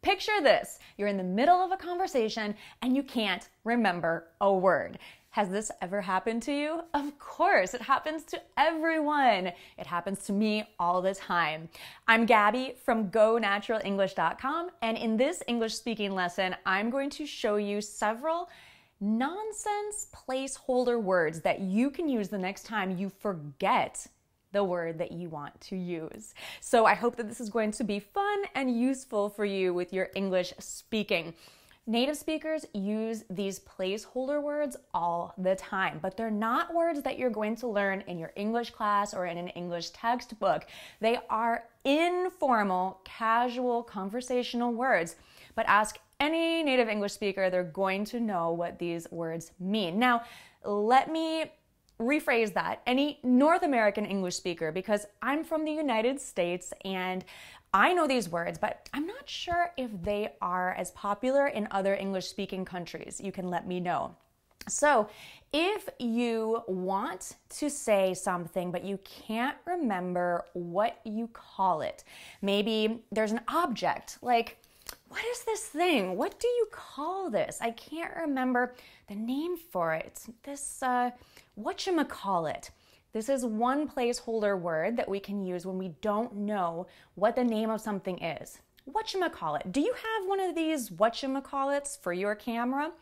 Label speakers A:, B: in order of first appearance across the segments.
A: picture this. You're in the middle of a conversation and you can't remember a word. Has this ever happened to you? Of course, it happens to everyone. It happens to me all the time. I'm Gabby from GoNaturalEnglish.com, and in this English speaking lesson, I'm going to show you several nonsense placeholder words that you can use the next time you forget the word that you want to use. So I hope that this is going to be fun and useful for you with your English speaking. Native speakers use these placeholder words all the time, but they're not words that you're going to learn in your English class or in an English textbook. They are informal, casual, conversational words. But ask any native English speaker, they're going to know what these words mean. Now, let me rephrase that. Any North American English speaker, because I'm from the United States and I know these words, but I'm not sure if they are as popular in other English-speaking countries. You can let me know. So if you want to say something, but you can't remember what you call it, maybe there's an object, like, what is this thing? What do you call this? I can't remember the name for it. This, whatchamacallit. This is one placeholder word that we can use when we don't know what the name of something is. Whatchamacallit. Do you have one of these whatchamacallits for your camera?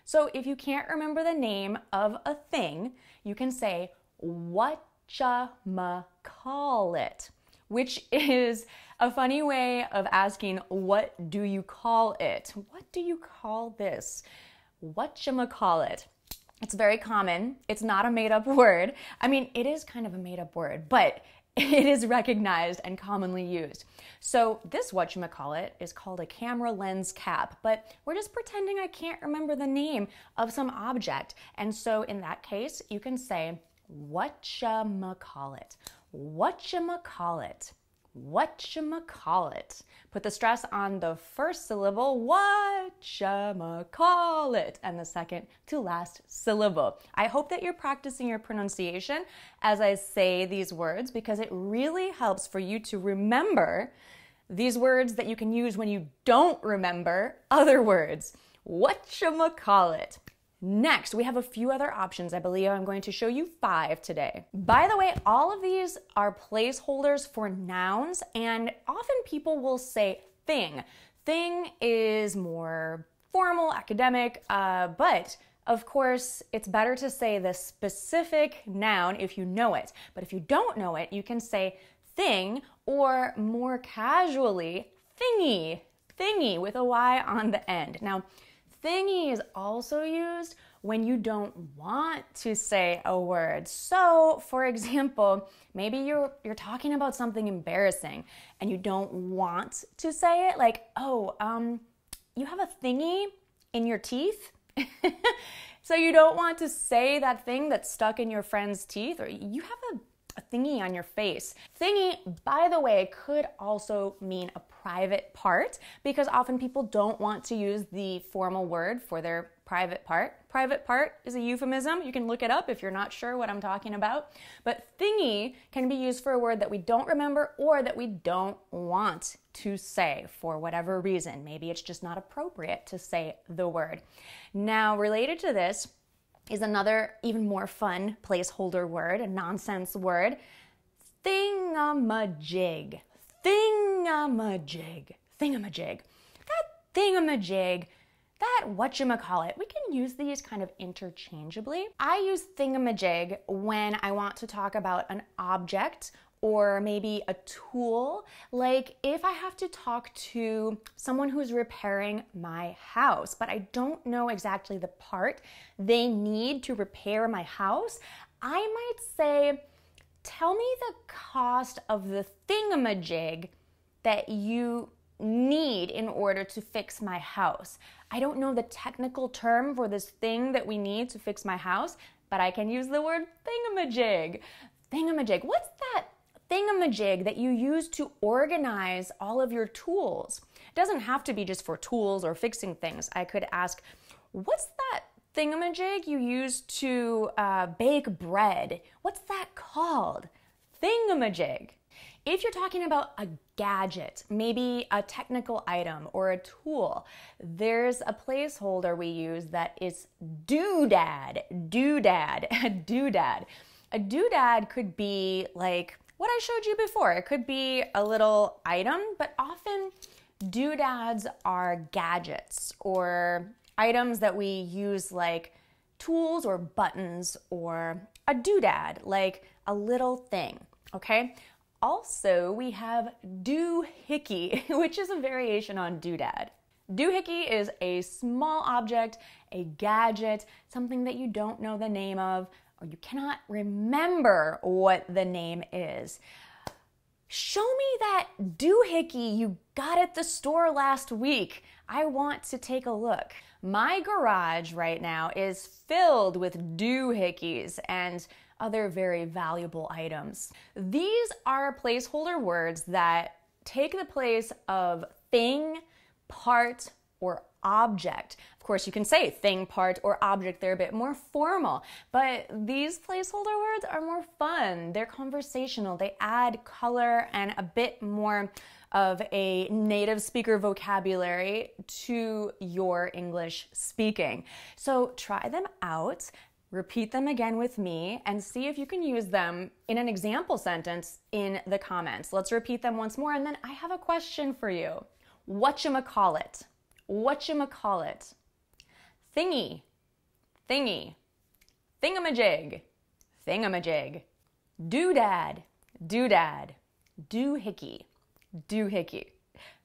A: So if you can't remember the name of a thing, you can say whatchamacallit, which is a funny way of asking, what do you call it? What do you call this? Whatchamacallit. It's very common. It's not a made-up word. I mean, it is kind of a made-up word, but it is recognized and commonly used. So this whatchamacallit is called a camera lens cap, but we're just pretending I can't remember the name of some object. And so in that case, you can say whatchamacallit, whatchamacallit, whatchamacallit. Put the stress on the first syllable, whatchamacallit, and the second to last syllable. I hope that you're practicing your pronunciation as I say these words, because it really helps for you to remember these words that you can use when you don't remember other words. Whatchamacallit. Next, we have a few other options. I believe I'm going to show you 5 today. By the way, all of these are placeholders for nouns, and often people will say thing. Thing is more formal, academic, but of course, it's better to say the specific noun if you know it. But if you don't know it, you can say thing, or more casually, thingy, thingy with a Y on the end. Now, thingy is also used when you don't want to say a word. So, for example, maybe you're talking about something embarrassing and you don't want to say it, like, oh, you have a thingy in your teeth? So you don't want to say that thing that's stuck in your friend's teeth, or you have a thingy on your face. Thingy, by the way, could also mean a private part, because often people don't want to use the formal word for their private part. Private part is a euphemism. You can look it up if you're not sure what I'm talking about. But thingy can be used for a word that we don't remember or that we don't want to say for whatever reason. Maybe it's just not appropriate to say the word. Now, related to this is another even more fun placeholder word, a nonsense word, thingamajig. Thingamajig. Thingamajig. That thingamajig, that whatchamacallit, we can use these kind of interchangeably. I use thingamajig when I want to talk about an object or maybe a tool, like if I have to talk to someone who's repairing my house, but I don't know exactly the part they need to repair my house, I might say, tell me the cost of the thingamajig that you need in order to fix my house. I don't know the technical term for this thing that we need to fix my house, but I can use the word thingamajig. Thingamajig. What's that thingamajig that you use to organize all of your tools? It doesn't have to be just for tools or fixing things. I could ask, what's that thingamajig you use to bake bread? What's that called? Thingamajig. If you're talking about a gadget, maybe a technical item or a tool, there's a placeholder we use that is doodad, doodad, doodad. A doodad could be like what I showed you before. It could be a little item, but often doodads are gadgets or items that we use like tools or buttons, or a doodad, like a little thing, okay? Also, we have doohickey, which is a variation on doodad. Doohickey is a small object, a gadget, something that you don't know the name of, or you cannot remember what the name is. Show me that doohickey you got at the store last week. I want to take a look. My garage right now is filled with doohickeys and other very valuable items. These are placeholder words that take the place of thing, part, or object. Of course, you can say thing, part, or object. They're a bit more formal, but these placeholder words are more fun. They're conversational. They add color and a bit more of a native speaker vocabulary to your English speaking. So try them out, repeat them again with me, and see if you can use them in an example sentence in the comments. Let's repeat them once more, and then I have a question for you. Whatchamacallit? Whatchamacallit? Thingy, thingy. Thingamajig, thingamajig. Doodad, doodad. Doohickey, doohickey.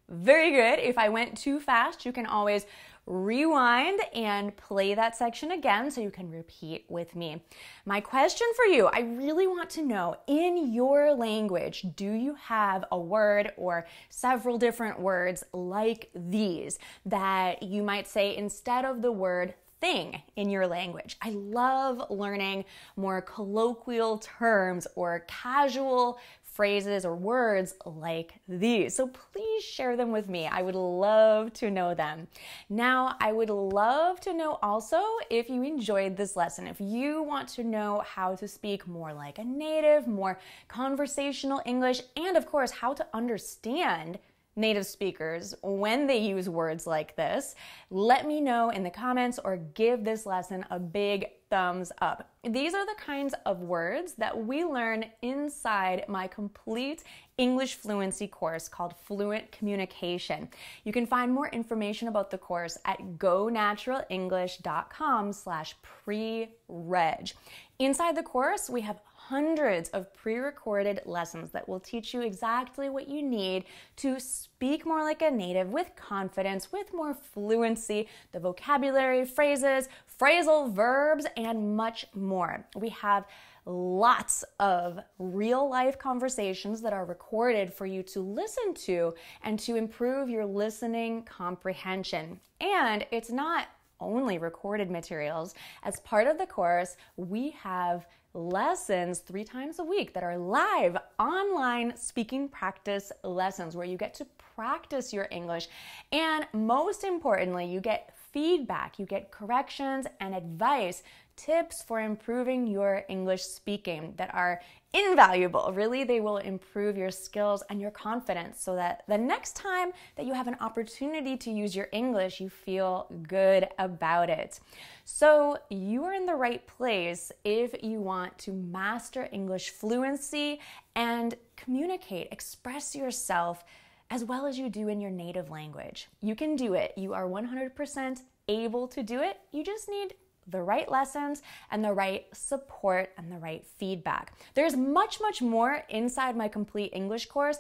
A: Very good. If I went too fast, you can always rewind and play that section again so you can repeat with me. My question for you, I really want to know, in your language, do you have a word or several different words like these that you might say instead of the word thing in your language? I love learning more colloquial terms or casual phrases or words like these. So please share them with me. I would love to know them. Now, I would love to know also if you enjoyed this lesson, if you want to know how to speak more like a native, more conversational English, and of course, how to understand native speakers when they use words like this, let me know in the comments or give this lesson a big thumbs up. These are the kinds of words that we learn inside my complete English fluency course called Fluent Communication. You can find more information about the course at gonaturaleNglish.com/pre-reg. Inside the course, we have hundreds of pre-recorded lessons that will teach you exactly what you need to speak more like a native with confidence, with more fluency, the vocabulary, phrases, phrasal verbs, and much more. We have lots of real-life conversations that are recorded for you to listen to and to improve your listening comprehension. And it's not only recorded materials. As part of the course, we have lessons 3 times a week that are live online speaking practice lessons where you get to practice your English. And most importantly, you get feedback, you get corrections and advice, tips for improving your English speaking that are invaluable. Really, they will improve your skills and your confidence so that the next time that you have an opportunity to use your English, you feel good about it. So you are in the right place if you want to master English fluency and communicate, express yourself as well as you do in your native language. You can do it. You are 100% able to do it. You just need the right lessons and the right support and the right feedback. There's much, much more inside my complete English course,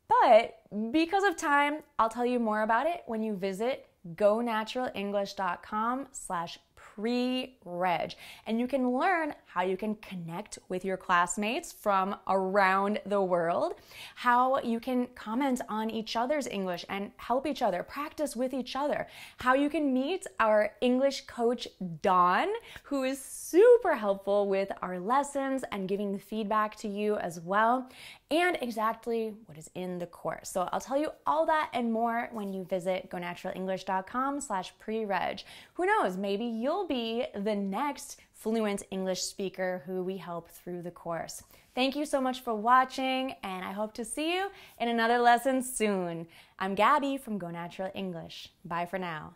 A: but because of time, I'll tell you more about it when you visit gonaturaleNglish.com/pre-reg. And you can learn how you can connect with your classmates from around the world, how you can comment on each other's English and help each other, practice with each other, how you can meet our English coach, Dawn, who is super helpful with our lessons and giving the feedback to you as well. and exactly what is in the course. So I'll tell you all that and more when you visit gonaturalenglish.com/pre-reg. Who knows, maybe you'll be the next fluent English speaker who we help through the course. Thank you so much for watching, and I hope to see you in another lesson soon. I'm Gabby from Go Natural English. Bye for now.